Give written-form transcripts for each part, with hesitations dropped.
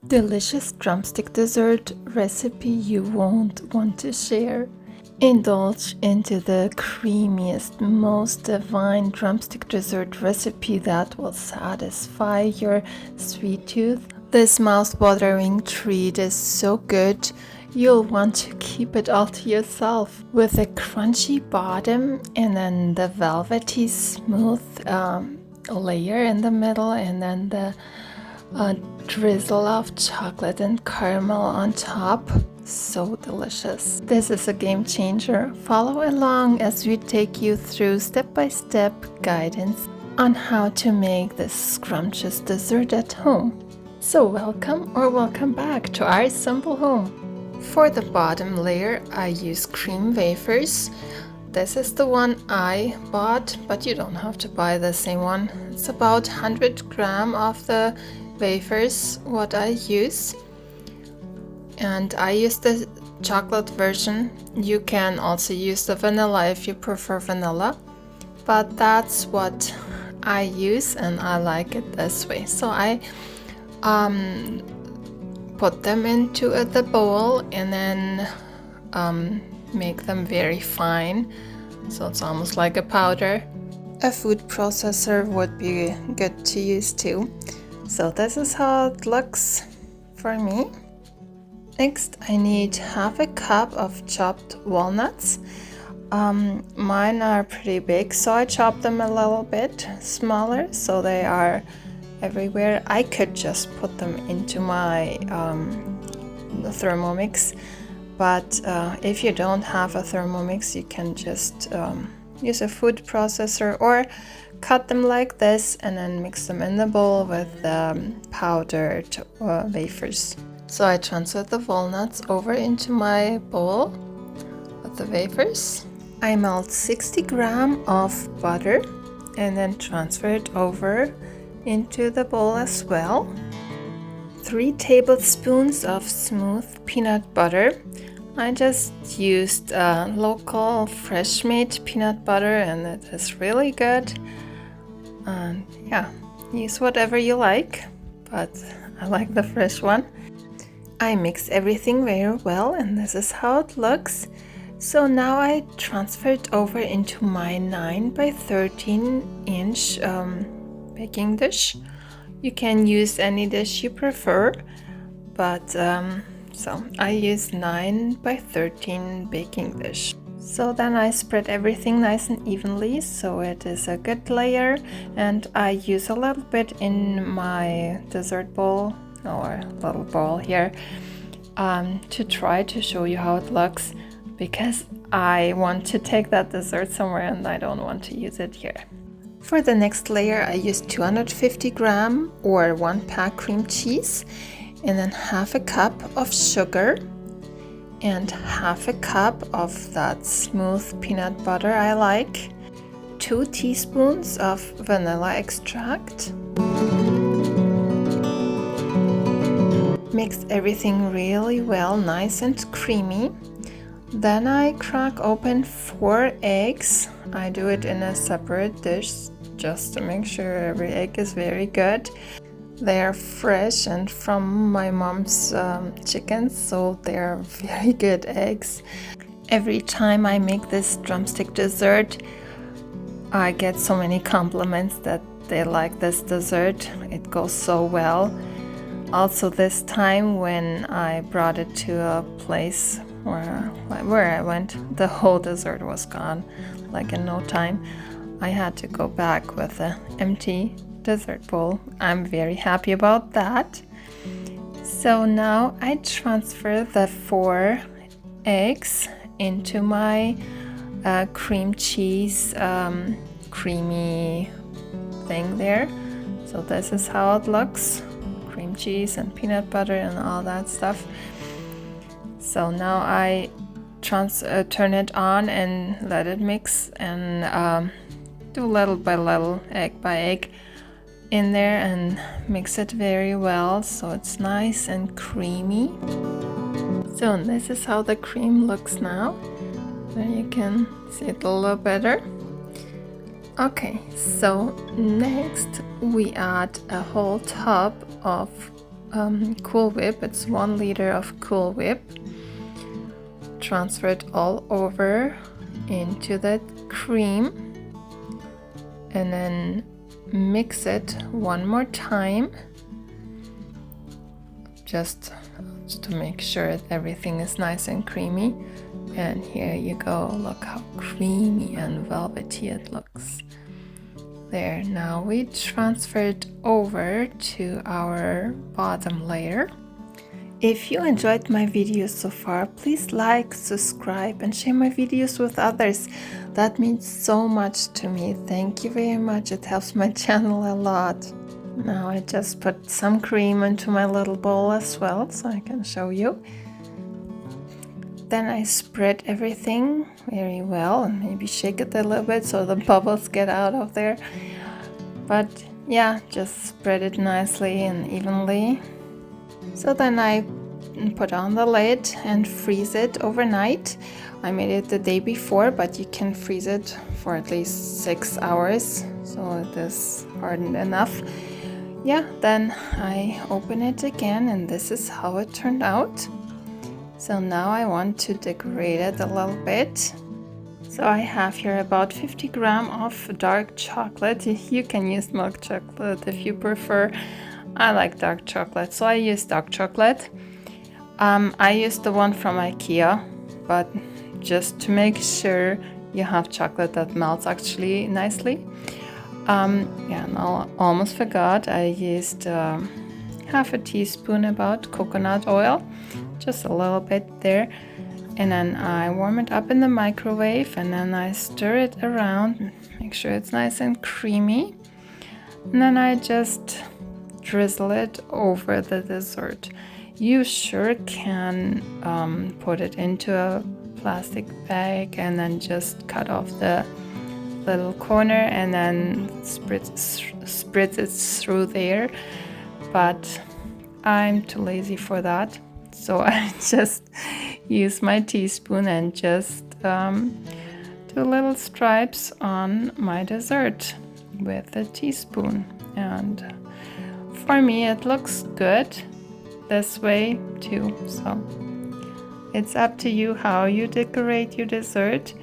Delicious drumstick dessert recipe you won't want to share. Indulge into the creamiest, most divine drumstick dessert recipe that will satisfy your sweet tooth. This mouth-watering treat is so good, you'll want to keep it all to yourself. With a crunchy bottom and then the velvety smooth layer in the middle, and then the drizzle of chocolate and caramel on top. So delicious. This is a game changer. Follow along as we take you through step-by-step guidance on how to make this scrumptious dessert at home. So welcome back to our simple home. For the bottom layer, I use cream wafers. This is the one I bought, but you don't have to buy the same one. It's about 100 grams of the wafers what I use, and I use the chocolate version. You can also use the vanilla if you prefer vanilla, but that's what I use and I like it this way. So I put them into the bowl and then make them very fine, so it's almost like a powder. A food processor would be good to use too. So this is how it looks for me. Next, I need half a cup of chopped walnuts. Mine are pretty big, so I chop them a little bit smaller so they are everywhere. I could just put them into my Thermomix, but if you don't have a Thermomix, you can just use a food processor or cut them like this and then mix them in the bowl with powdered wafers. So I transferred the walnuts over into my bowl with the wafers. I melt 60 grams of butter and then transfer it over into the bowl as well. 3 tablespoons of smooth peanut butter. I just used local fresh made peanut butter and it is really good. And yeah, use whatever you like, but I like the fresh one. I mix everything very well and this is how it looks. So now I transfer it over into my 9 by 13 inch baking dish. You can use any dish you prefer, but so I use 9 by 13 baking dish. So then I spread everything nice and evenly so it is a good layer, and I use a little bit in my dessert bowl or little bowl here to try to show you how it looks, because I want to take that dessert somewhere and I don't want to use it here. For the next layer I use 250 grams or 1 pack cream cheese, and then half a cup of sugar and half a cup of that smooth peanut butter I like, 2 teaspoons of vanilla extract. Mix everything really well, nice and creamy. Then I crack open 4 eggs. I do it in a separate dish just to make sure every egg is very good. They're fresh and from my mom's chickens, so they're very good eggs. Every time I make this drumstick dessert, I get so many compliments that they like this dessert. It goes so well. Also this time when I brought it to a place where I went, the whole dessert was gone, like in no time. I had to go back with an empty dessert bowl. I'm very happy about that. So now I transfer the 4 eggs into my cream cheese creamy thing there. So this is how it looks, cream cheese and peanut butter and all that stuff. So now I turn it on and let it mix and do little by little, egg by egg in there, and mix it very well so it's nice and creamy. So this is how the cream looks now. There you can see it a little better. Okay, so next we add a whole tub of Cool Whip. It's 1 liter of Cool Whip. Transfer it all over into that cream and then mix it one more time, just to make sure that everything is nice and creamy. And here you go, look how creamy and velvety it looks. There, now we transfer it over to our bottom layer. If you enjoyed my videos so far, please like, subscribe and share my videos with others. That means so much to me. Thank you very much, it helps my channel a lot. Now I just put some cream into my little bowl as well, so I can show you. Then I spread everything very well and maybe shake it a little bit so the bubbles get out of there. But yeah, just spread it nicely and evenly. So then I put on the lid and freeze it overnight. I made it the day before, but you can freeze it for at least 6 hours, so it is hardened enough. Yeah, then I open it again and this is how it turned out. So now I want to decorate it a little bit. So I have here about 50 grams of dark chocolate. You can use milk chocolate if you prefer. I like dark chocolate, so I use dark chocolate. I used the one from IKEA, but just to make sure you have chocolate that melts actually nicely. Yeah, now almost forgot, I used half a teaspoon about coconut oil, just a little bit there, and then I warm it up in the microwave and then I stir it around, make sure it's nice and creamy, and then I just drizzle it over the dessert. You sure can put it into a plastic bag and then just cut off the little corner and then spritz it through there, but I'm too lazy for that, so I just use my teaspoon and just do little stripes on my dessert with a teaspoon. And for me it looks good this way too, so it's up to you how you decorate your dessert,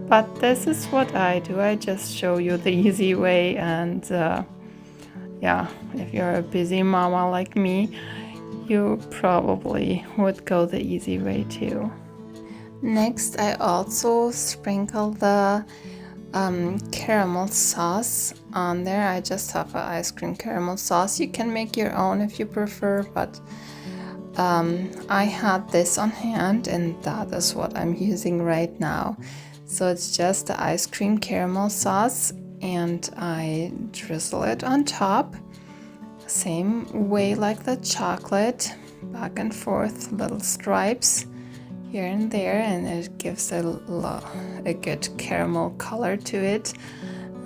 but this is what I do. I just show you the easy way, and yeah, if you're a busy mama like me, you probably would go the easy way too. Next, I also sprinkle the caramel sauce on there. I just have an ice cream caramel sauce. You can make your own if you prefer, but I had this on hand and that is what I'm using right now. So it's just the ice cream caramel sauce and I drizzle it on top, same way like the chocolate, back and forth, little stripes here and there, and it gives a good caramel color to it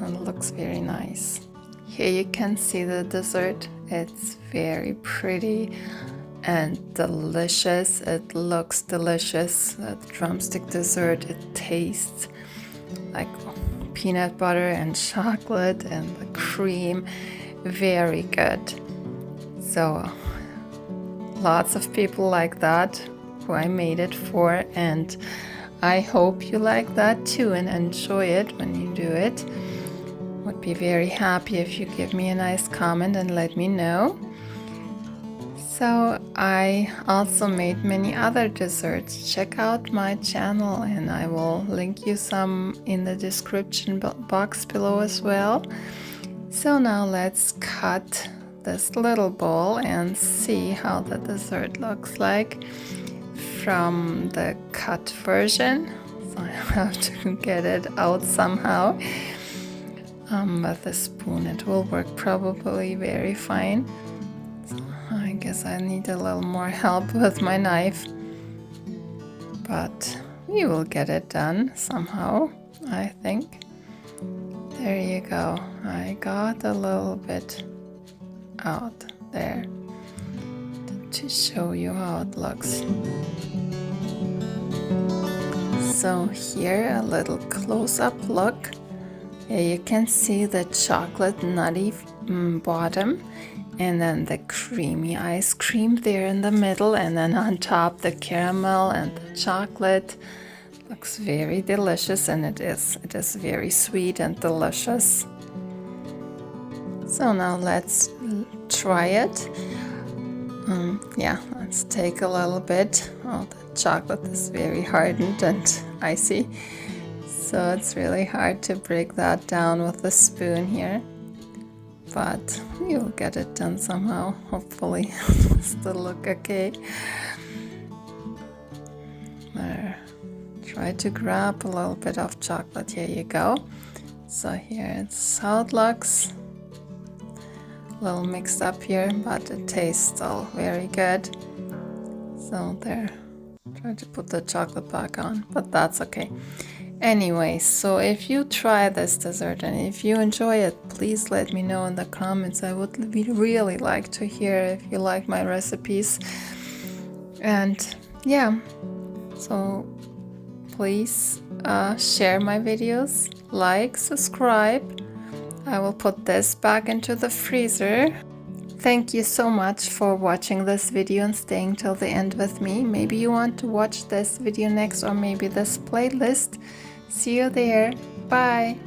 and it looks very nice. Here you can see the dessert. It's very pretty and delicious. It looks delicious. The drumstick dessert, it tastes like peanut butter and chocolate and the cream. Very good. So lots of people like that who I made it for, and I hope you like that too and enjoy it when you do it. Would be very happy if you give me a nice comment and let me know. So I also made many other desserts. Check out my channel and I will link you some in the description box below as well. So now let's cut this little bowl and see how the dessert looks like from the cut version. So I have to get it out somehow. With a spoon it will work probably very fine. So I guess I need a little more help with my knife, but we will get it done somehow, I think. There you go. I got a little bit out there to show you how it looks. So here a little close-up look. Here you can see the chocolate nutty bottom and then the creamy ice cream there in the middle, and then on top the caramel and the chocolate. Looks very delicious, and it is very sweet and delicious. So now let's try it. Yeah, let's take a little bit. Oh, the chocolate is very hardened and icy, so it's really hard to break that down with a spoon here. But you'll get it done somehow, hopefully. It'll still look okay. There. Try to grab a little bit of chocolate. Here you go. So here it's how it looks. A little mixed up here, but it tastes still very good. So there. Try to put the chocolate back on, but that's okay. Anyway, so if you try this dessert and if you enjoy it, please let me know in the comments. I would really like to hear if you like my recipes. And yeah, so please share my videos, like, subscribe. I will put this back into the freezer. Thank you so much for watching this video and staying till the end with me. Maybe you want to watch this video next, or maybe this playlist. See you there. Bye.